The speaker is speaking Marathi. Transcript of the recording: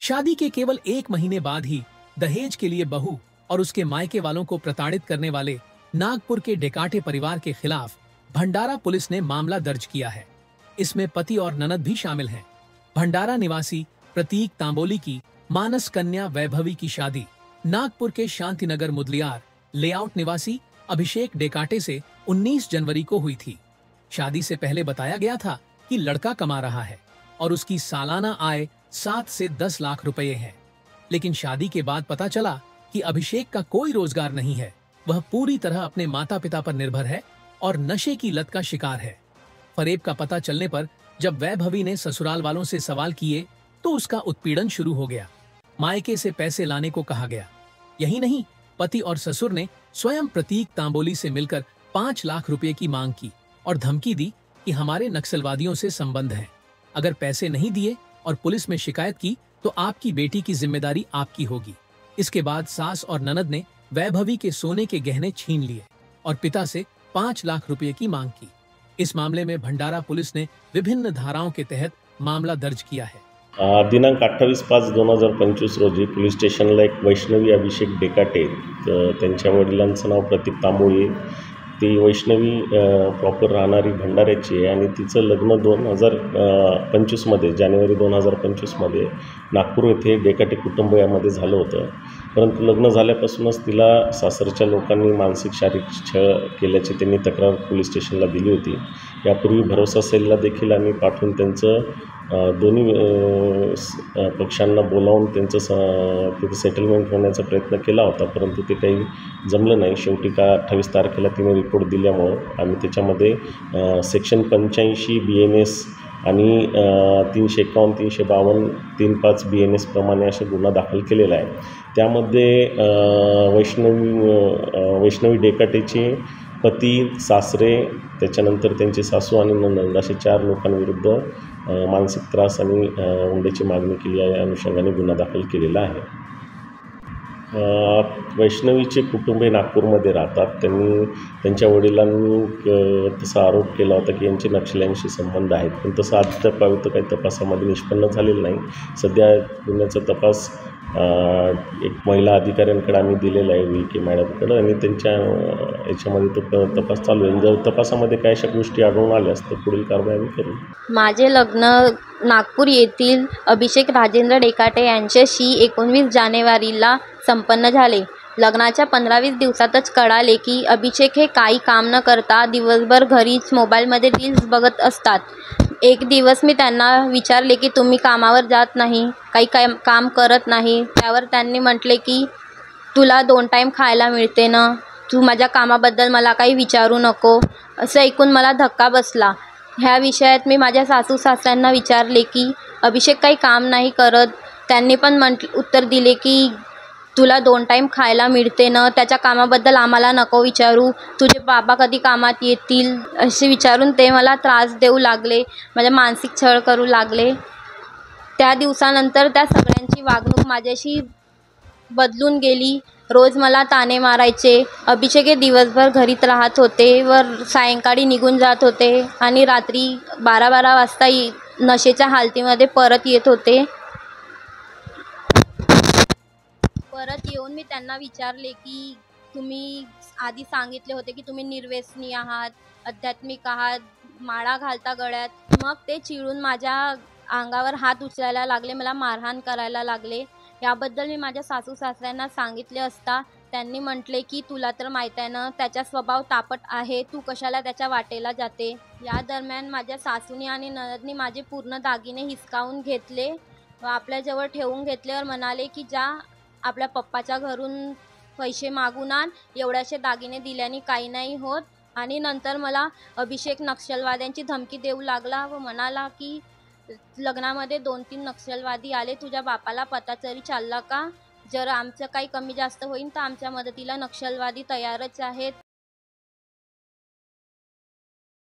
शादी के केवल 1 महीने बाद ही दहेज के लिए बहू और उसके मायके वालों को प्रताड़ित करने वाले नागपुर के डेकाटे परिवार के खिलाफ भंडारा पुलिस ने मामला दर्ज किया है। इसमें पति और ननद भी शामिल हैं। भंडारा निवासी प्रतीक तांबोली की मानस कन्या वैभवी की शादी नागपुर के शांतिनगर मुदलियार लेआउट निवासी अभिषेक डेकाटे से 19 जनवरी को हुई थी। शादी से पहले बताया गया था कि लड़का कमा रहा है और उसकी सालाना आय 7 से 10 लाख रुपए है, लेकिन शादी के बाद पता चला कि अभिषेक का कोई रोजगार नहीं है। वह पूरी तरह अपने माता पिता पर निर्भर है और नशे की लत का शिकार है। फरेब का पता चलने पर जब वैभवी ने ससुराल वालों से सवाल किए तो उसका उत्पीड़न शुरू हो गया। मायके से पैसे लाने को कहा गया। यही नहीं, पति और ससुर ने स्वयं प्रतीक तांबोली से मिलकर 5 लाख रुपए की मांग की और धमकी दी कि हमारे नक्सलवादियों से संबंध है। अगर पैसे नहीं दिए और पुलिस में शिकायत की तो आपकी बेटी की जिम्मेदारी आपकी होगी। इसके बाद सास और ननद ने वैभवी के सोने के गहने छीन लिए और पिता से 5 लाख रुपए की मांग की। इस मामले में भंडारा पुलिस ने विभिन्न धाराओं के तहत मामला दर्ज किया है। दिनांक 28/5/2025 रोजी पोलीस स्टेशनला एक वैष्णवी अभिषेक डेकाटे, त्यांच्या वडिलांचं नाव प्रतीक तांबोळी, ती वैष्णवी प्रॉपर राहणारी भंडाऱ्याची आहे आणि तिचं लग्न 2025मध्ये जानेवारी 2025मध्ये नागपूर येथे डेकाटे कुटुंब यामध्ये झालं होतं। परंतु लग्न झाल्यापासूनच तिला सासरच्या लोकांनी मानसिक शारीरिक छळ केल्याची त्यांनी तक्रार पोलीस स्टेशनला दिली होती। यापूर्वी भरोसा सेलला देखील आम्ही पाठवून त्यांचं दोन्ही पक्षांना बोलावून त्यांचं तिथे सेटलमेंट होण्याचा प्रयत्न केला होता, परंतु ते काही जमलं नाही। शेवटी 28 तारखेला तिने रिपोर्ट दिल्यामुळं आम्ही त्याच्यामध्ये सेक्शन 85 BNS आणि 351, 352, 35 BNS प्रमाणे असे गुन्हा दाखल केलेला आहे। त्यामध्ये वैष्णवी डेकाटेचे पती, सासरे, त्याच्यानंतर त्यांची सासू आणि नणंद असे 4 लोकांविरुद्ध मानसिक त्रास आणि हुंड्याची मागणी केली आहे, अनुषंगाने गुन्हा दाखल केलेला आहे। वैष्णवीचे कुटुंब हे नागपूरमध्ये राहतात। त्यांच्या वडिलांनी तसा आरोप केला होता की यांचे नक्षल्यांशी संबंध आहेत, पण तसं अद्याप काही तपासामध्ये निष्पन्न झालेलं नाही। सध्या गुन्ह्याचा तपास एक महिला अधिकाऱ्यांकडे आम्ही दिलेला आहे, VK मॅडमकडे, आणि त्यांच्या याच्यामध्ये तो तपास चालू आहे। जर तपासामध्ये काही अशा गोष्टी आढळून आल्यास तर पुढील कारवाई आम्ही करू। माझे लग्न नागपूर येथील अभिषेक राजेंद्र डेकाटे यांच्याशी 19 जानेवारीला संपन्न झाले। लग्नाच्या 15-20 दिवसातच कळाले की अभिषेक हे काही काम न करता दिवसभर घरीच मोबाईलमध्ये रील्स बघत असतात। एक दिवस मी त्यांना विचारले की तुम्ही कामावर जात नाही, काही काम करत नाही। त्यावर त्यांनी म्हटले की तुला 2 टाईम खायला मिळते ना, तू माझ्या कामाबद्दल मला काही विचारू नको। असं ऐकून मला धक्का बसला। ह्या विषयात मी माझ्या सासू सासऱ्यांना विचारले की अभिषेक काही काम नाही करत। त्यांनी पण उत्तर दिले की तुला 2 टाईम खायला मिळते ना, त्याच्या कामाबद्दल आम्हाला नको विचारू, तुझे बाबा कधी कामात येतील असे विचारून ते मला त्रास देऊ लागले, माझ्या मानसिक छळ करू लागले। त्या दिवसानंतर त्या सगळ्यांची वागणूक माझ्याशी बदलून गेली। रोज मला ताणे मारायचे। अभिषेक हे दिवसभर घरीत राहत होते व सायंकाळी निघून जात होते आणि रात्री 12-12 वाजता नशेच्या हालतीमध्ये परत येत होते। परत येऊन मी त्यांना विचारले की तुम्ही आधी सांगितले होते की तुम्ही निर्व्यसनी आहात, आध्यात्मिक आहात, माळा घालता गळ्यात। मग ते चिडून माझ्या अंगावर हात उचलायला लागले, मला मारहाण करायला लागले। याबद्दल मी माझ्या सासू सासऱ्यांना सांगितले असता त्यांनी म्हटले की तुला तर माहीत आहे ना, त्याचा स्वभाव तापट आहे, तू कशाला त्याच्या वाटेला जाते। या दरम्यान माझ्या सासूने आणि नणदनी माझे पूर्ण दागिने हिसकावून घेतले व आपल्याजवळ ठेवून घेतल्यावर म्हणाले की जा आपल्या पप्पाच्या घरून पैसे मागून आण, एवढ्याशे दागिने दिल्याने काही नाही होत। आणि नंतर मला अभिषेक नक्षलवाद्यांची धमकी देऊ लागला व म्हणाला की लग्नामध्ये 2-3 नक्षलवादी आले, तुझ्या बापाला पता तरी चालला का? जर आमचं काही कमी जास्त होईल तर आमच्या मदतीला नक्षलवादी तयारच आहेत।